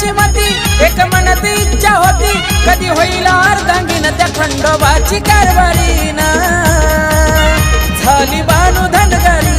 त्यांची मती एक मनात इच्छा होती कधी होईल अर्धांगीन त्या खंडोबाची कारभारीन झाली बानू धनगरी